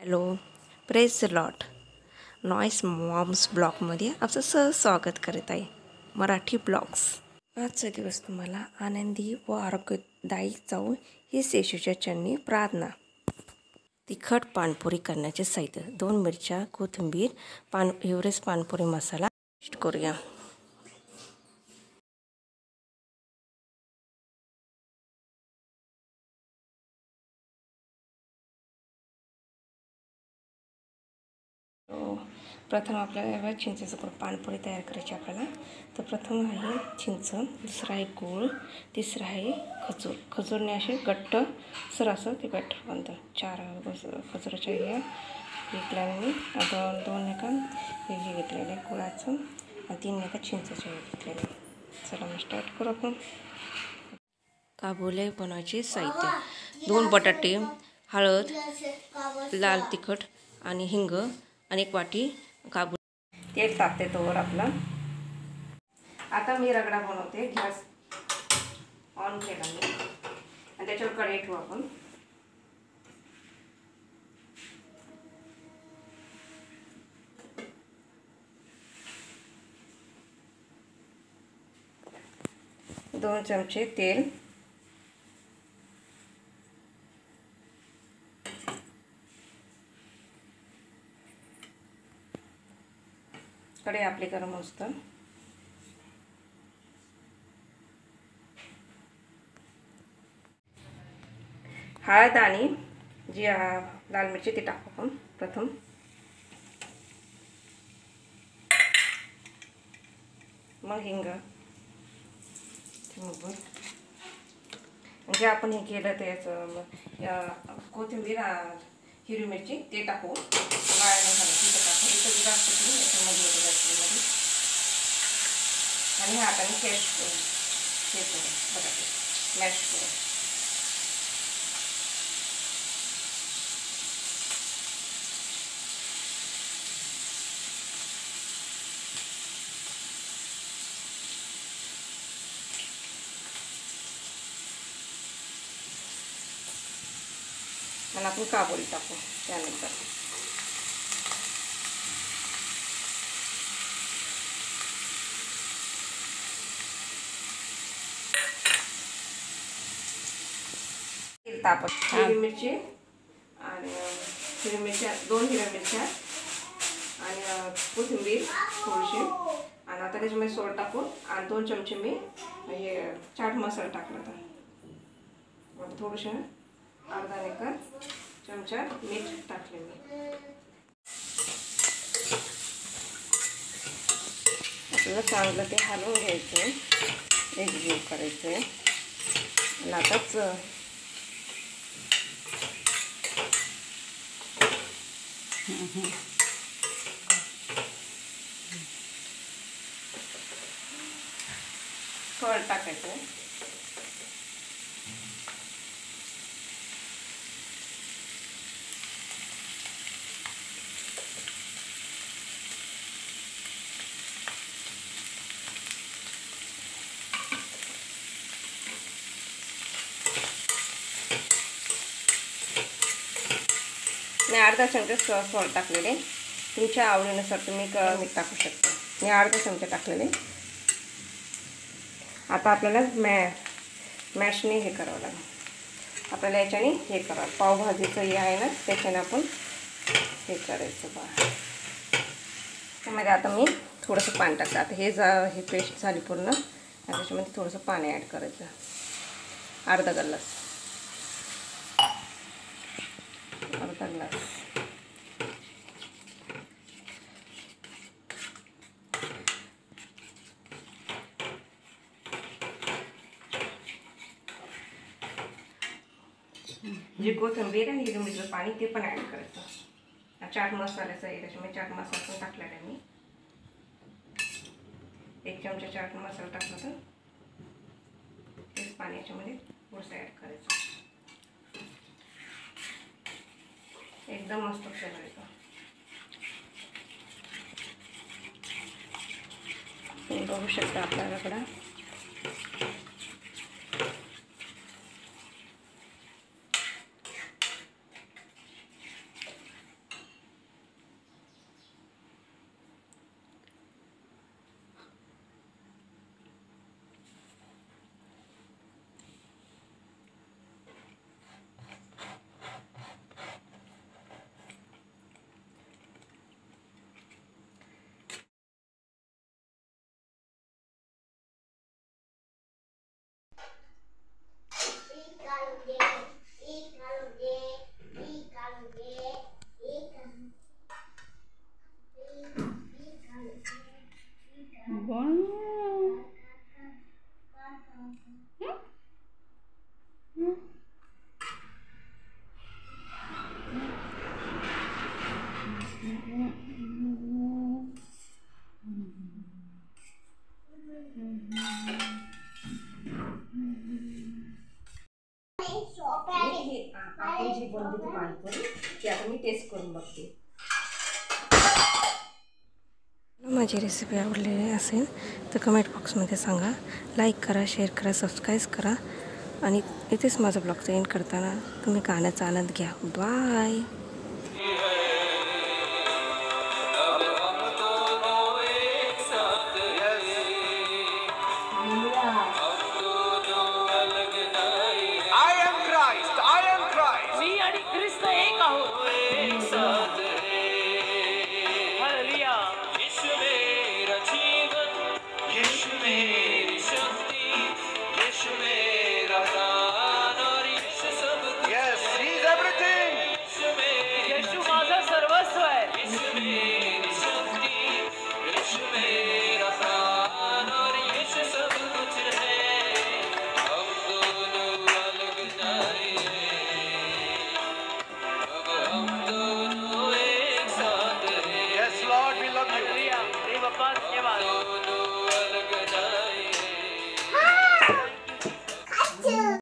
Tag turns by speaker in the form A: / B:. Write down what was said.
A: Hello, praise the lord. Noise moms ब्लॉगमध्ये आपलं स्वागत करत आहे. मराठी ब्लॉग्स. आजचा दिवस तुम्हाला आनंदी व आरोग्यदायी जाऊ ही येशूच्या चरणी प्रार्थना. तिखट पानपुरी करण्याचे साहित्य: 2 मिरच्या, कोथिंबीर, एव्हरेस्ट पानपुरी मसाला. पेस्ट करूया. प्रथम आपल्याला चिंचेचं पानपुरी तयार करायची आपल्याला. तर प्रथम आहे चिंच, दुसरा आहे गूळ, तिसरा आहे खजूर. खजूरने असे घट्ट सर असं ते बॅटर बनतं. 4 खजुराच्या ह्या घेतल्याने आता 2 एका हे घेतलेले गुळाचं आणि 3 एका चिंचेच्या हे घेतलेले. चला मग स्टार्ट करू आपण. काबुले बनवायचे साहित्य: 2 बटाटे, हळद, लाल तिखट आणि हिंग आणि 1 वाटी काबूल. तेल तापते तोवर आपलं. आता मी रगडा बनवते. गॅस ऑन केला मी आणि त्याच्यावर कढई ठेवू आपण. दोन चमचे तेल, कढई आपली गरम असतं. हळद आणि जी लाल मिरची ती टाकू आपण प्रथम. मग हिंग, म्हणजे आपण हे केलं त्याचं कोथिंबीर, हिरवी मिरची ते टाकू. वाळल्या घालायची टाकू जास्त करून याच्यामध्ये जास्तमध्ये. आणि हाताने हे करू बटाटे मॅश करू. आणि आपण काबुली टाकू त्यानंतर. तेल तापत. हिरवी मिरची आणि हिरवी मिरच्या 2 हिरव्या मिरच्या आणि कोथिंबीर थोडीशी. आणि आता त्याच्यामध्ये सोड टाकून आणि 2 चमचे मी हे चाट मसाला टाकला होता. थोडीशी अर्धा एका चमचा मीठ टाकले मी. आपल्याला चांगलं ते हलवून घ्यायचं, एकजीव करायचं. आणि आताच फळ टाकायचं. मी अर्धा चमचा सॉल्ट टाकलेले. तुमच्या आवडीनुसार तुम्ही मीठ टाकू शकता. मी अर्धा चमचा टाकलेले. आता आपल्याला मॅशने हे करावं लागेल. आपल्याला याच्याने हे करावं. पावभाजीचं हे आहे ना, त्याच्याने आपण हे करायचं बघा. त्यामध्ये आता मी थोडंसं पाणी टाकतं. आता हे पेस्ट झाली पूर्ण. आता त्याच्यामध्ये थोडंसं पाणी ॲड करायचं, अर्धा ग्लास. जे कोथिंबीर आणि हिरवी मिरचीचं पाणी ते पण ॲड करायचं. चाट मसाल्याचं आहे, त्याच्यामुळे चाट मसाला पण टाकलेला आहे मी. 1 चमचा चाट मसाला टाकला तर तेच पाणी याच्यामध्ये थोडंसं ॲड करायचं. एकदम मस्त फ्लेवर येतो. तुम्ही बघू शकता आपल्याकडं आपण जी बनवली ती पाणीपुरी ती आता मी टेस्ट करून बघते. माझी रेसिपी आवडलेली असेल तर कमेंट बॉक्समध्ये सांगा. लाईक करा, शेअर करा, सबस्क्राईब करा आणि इथेच माझा ब्लॉगचा एंड करताना तुम्ही गाण्याचा आनंद घ्या. बाय.
B: मी आणि ख्रिस्त एक आहोत. हालेलुया. यीशु मेरा जीवन, यीशु मेरी शक्ति, यीशु मेरा प्राण और यीशु सब कुछ. Yes, he is everything. यीशु माझा सर्वस्व आहे. यीशु मेरी शक्ति, यीशु मेरा प्राण और यीशु सब कुछ है. हम दोनों अलग नहीं हैं, अब हम दोनों एक साथ हैं. Yes, Lord, we love you. Hallelujah. प्रिय बाप्पा, धन्यवाद.